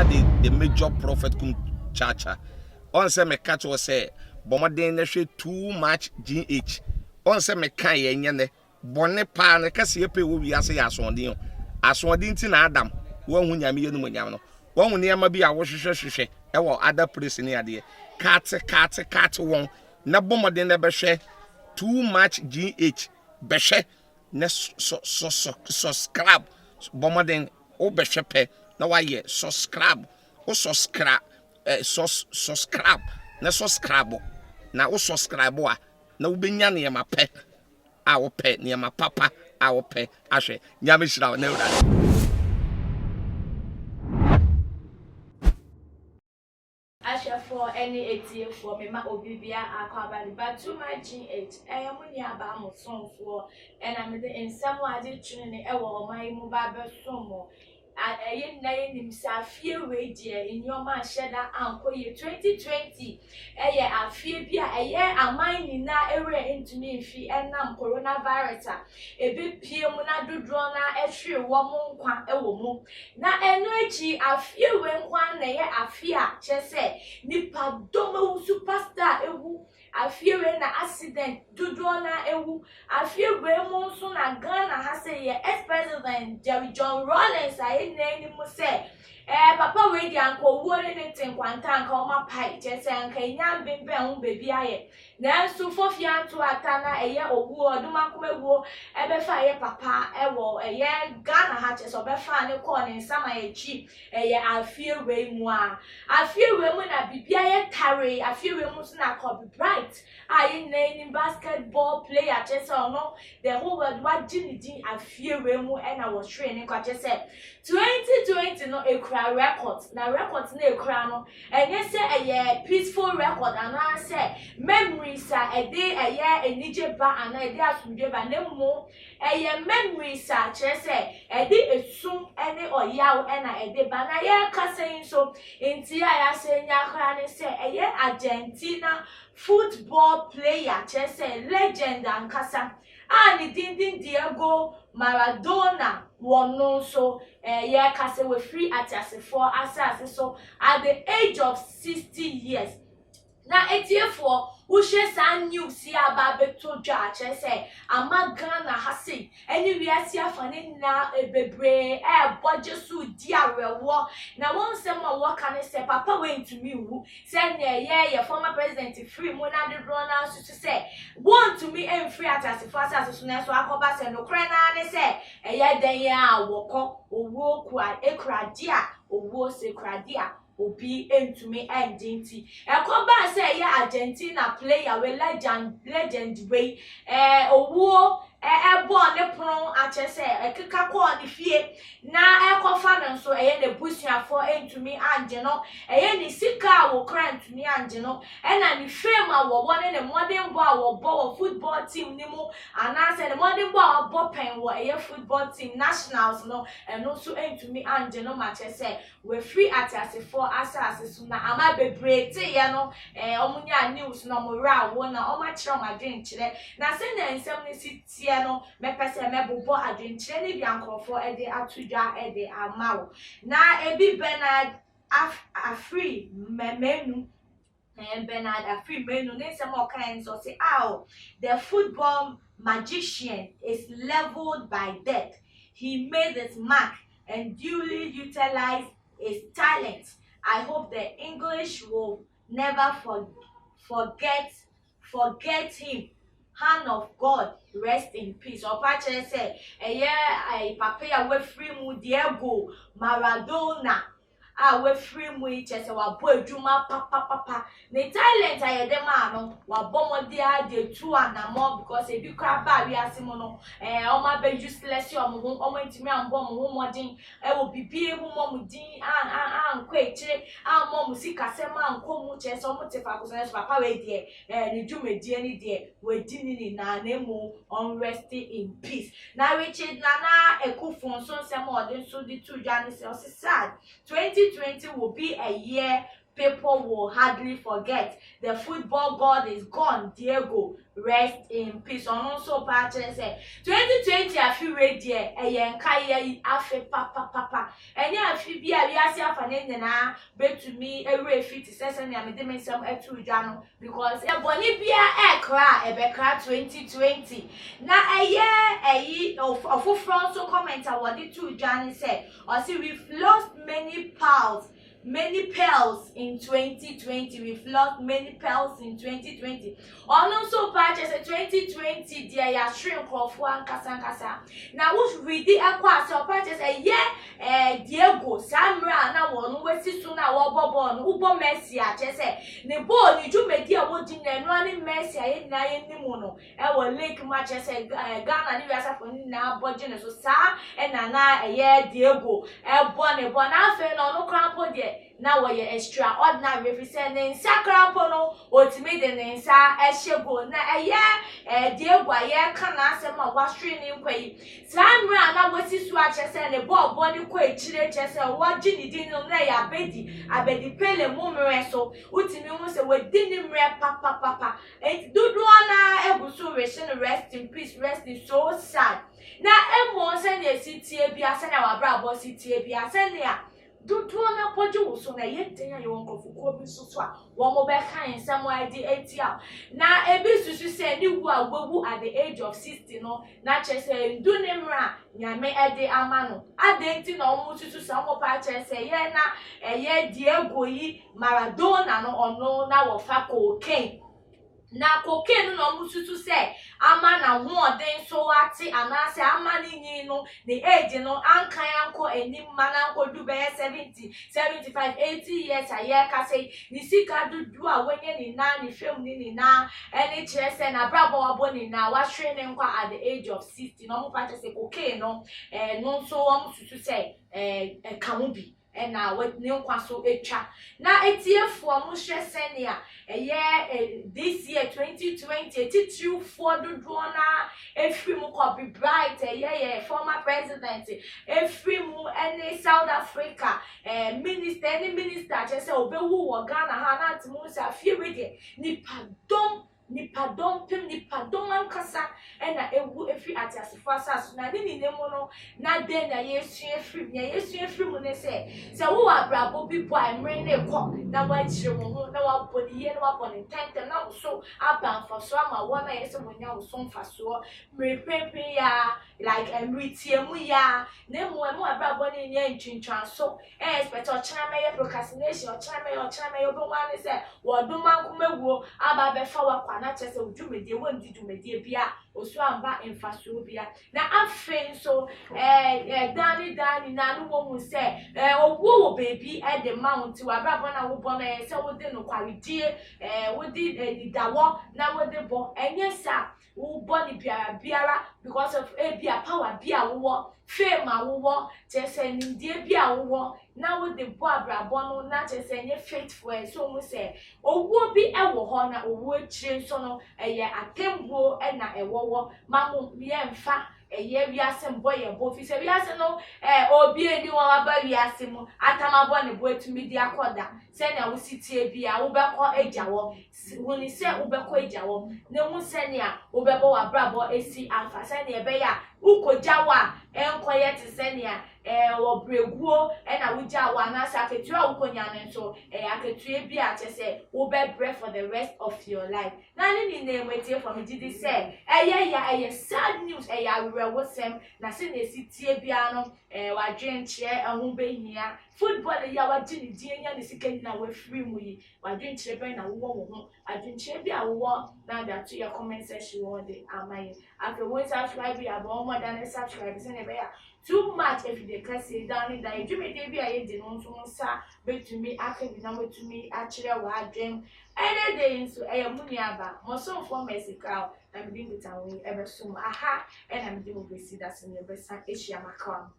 na the major prophet kum chacha on say me catch was say bomoden na hwe too much GH on say me kan ye ne bone pa na kase ye pe wo wiase ya asondin ti na adam wo hu nyame ye no nyam no wo hu ne ma bi a wo hwehwehwehwe e wo other place ni ade cat won na bomoden na be hwe too much GH be hwe na subscribe bomoden o be hwe pe na wa ye subscribe o subscribe subscribe na subscribe na o subscribe a na wo benya ne ma pe a wo pe ne ma papa a wo pe ahwe nyame hira na ewura for any ATF for me ma obibia akwabali but too much GH muni aba mo son for and I'm in some way tune e wo my mu ba be so mo aye na nim sa fie we die in your man sheda anko ye 2020 afie bia aman ni na ewe intumi mfi enam coronavirus ebe pie mu na dodro na ehwe wo mo nkwa ewo mu na eno echi afie we nkwa na ye afie a chese nipa domo superstar ewu afie we na accident dodro na ewu afie we mu so na Ghana ha say ye ex-president Jerry John Rawlings nani mu say papa we di anko wo ne tinkwanta anka o ma pai chese anka nya bembe hu bebi aye na so fofia to atana eye owu oduma komewuo ebefa ye papa ewo eye Ghana ha chese obefa ne ko ne nsama echi eye afie we mu na bibia ye tare afie we mu so na Kobe Bryant aye nani basketball player chese ono the whole world wa jinidi afie we mu na was training kwa chese 2020 no ekura records na records na ekura no enye se eye peaceful record ana se memories ede enije ba ana ede asumdwe ba na mu memories kire se ede esum ene oyaw na ede ba na ye kasen so enti ya se nya kra ne se Argentina football player kire se legend ankasa ni dindin Diego Maradona wono so ye kase we free for asase so at the age of 60 years na etiefo ushe san news ya ba beto dwa chese amagana hase eni wiase afane na bebre boje su di arewo na won se mo wo kan se papa went to me wu se na ye former president free mo na de drona so se want to me en free atase for asase so na so akoba se no kra na ne se den ya awoko owo kwa ekradia owo se kradia obi entumi endinti ekoba say ye Argentina player we legend way owo ebo ne pron achese ekeka ko ni fie na ekofa no so ne busuafo entumi anje no ni sika wo krantumi anje no na ni fame wo ne modern ball wo ball football team ni mu ana say ne modern ball wo pen wo football team nationals no no so entumi anje no machese we free atase for asase so na ama bebrete ye no omunya news no mo ra wo na o ma kire ma dwen kire na se na nsem ni sitie no me pese me bobo adwen kire ni bia nkrofo de atudwa de amawo na ebi Bernard Afri menu Bernard Afri menu ne se mo kan so say the football magician is leveled by death. He made his mark and duly utilized his talent. I hope the English will never forget him. Hand of God, rest in peace. Opache say, papa ya we free mu Diego Maradona. We free mu chese wa bo adwuma papa. Ne talent ayede ma no wa bomodi ade tu anamo because e bi kra ba wi asimo no o ma be useless o mo ntimi ambo mo modin wo bibie mu mo mudin an kwa ekire an mo musika sema anko mu chese o mo tefa ko so papa we die ne dwumedie ni die we dini na mu unrest in peace. Na Richard Nana Ekufon so sema odin so di tu jani se o sad 2020 will be a year people will hardly forget. The football god is gone. Diego, rest in peace. On also patches say 2020 afi we die eyenka ye afi papa enya afi bia wi ase afane nyina betumi ewe fit sese na me de mensem etu dwa no because e boni bia ekra ebekra 2020 na eyi ofufro so comment award to dwa say or see we've lost many pearls in 2020. We've lost many pearls in 2020. Also patches 2020 dear ya shrink of one kasa. Now which we did aqua so patches Diego Samra na won wesi so na wo bobo no ubo Messi a chese ne ball ni jumedi a wodi na no ani Messi a na ye nimu no e wo lake match chese Ghana ni wiasa fo ni na aboje ne so sa e na Diego e bo na afa no krampo de na wo ye extraordinary represent in sakrampo no otimi de nsa ehego na Diego aye kana asem a washwe ni nkwayi samra na wasi su a chese ne ball ni kwa echire chese waji ni din no na ya abedi pele mumre so utimi hu se wadi ni mre papa dudu na ebusu rest in peace, rest in so sad na emo se ne sitie bia se na wabrabo sitie bia se ne a dudu na poju so na yenten ya wonkofuko bi so a wo mo be kan nsem id etia na ebi susu se ni wu agbogu at the age of 60 no na chese ndu ne mra nyame ede amano adenti na omu susu sa mo pa chese ye na Diego yi Maradona no ono na wo fa cocaine na cocaine no mususu se ama na ho oden so ati anase ama ni no the age no ankan anko enim mana anko du be 70 75 80 years aye ka say ni sika dudu a wenye ni na ni film ni na eni kire se na brabo wabo ni na wa hwe ne nkwa at the age of 60 no mo pa say cocaine no no so wo mususu se ka mo bi na what ne nkwa so etwa na etiefo mo hwe senia this year 2020 titru for do na efri mu copy bright former president efri mu any South Africa minister just say obewu wo Ghana ha na timu sa fiwe de nipadom ankasa na ewu efri atiasefo asaso na ni nemu no na den na yesu efri mu ne se wo abrabo bi bo amre ne ko na wa chire wo ho na wa bodi ye na wa bodi tentem na so abanfo so ama wo na yese wonya wo so mfaso mrepepe ya like emritiemu ya na mu abrabo ne nya ntwintwan so expect o chana me procrastination o chana me obo wan se wo duma nkomewuo aba be fa wa na chese udumedie won didumedie bia osu amba emfaso bia na afen so dani na no wo mu se owo baby at the mount wa brabo na wo bo na se wo de no kwaridie wo di didawo na wo de bo enye sa wo bo ni biara because of bia power bia wo fame wo chese ni die bia wo na wo de bo abrabo no na chese enye faithful so mu se owo bi ewo ho na owo chire so no atembo na ewowo mamu yemfa wiase mboye bo fi se wiase no obi eni won aba wiase mu atamabo ne bo etumi di akoda se na wo sitie bia wo beko ejawo woni se wo beko ejawo ne mu se ne a wo bebo wa brabo esi amfa se ne ebe ya ukojawa enkoye ti se ne a obreguo na wujawa na sa ketua ukonya ne so aketua bia chese wo be breath for the rest of your life na ni name wetie for me didi say sad news wosem na se na sitie bia no wadwen kire ehun behia football ya wagini dienya ne sika na we free mu yi wadwen kire be na wo ho adwen kire bia wo na da to your comment section one day amaye after one subscribe ya bo more than subscribe se ne be ya too much if they can say down that you may be a year no so sa betumi akabi na betumi akire wa adwen any day so muni aba mo so for Mexico I'm being with away ever so aha and I'm doing with see that in your best Asia Macron.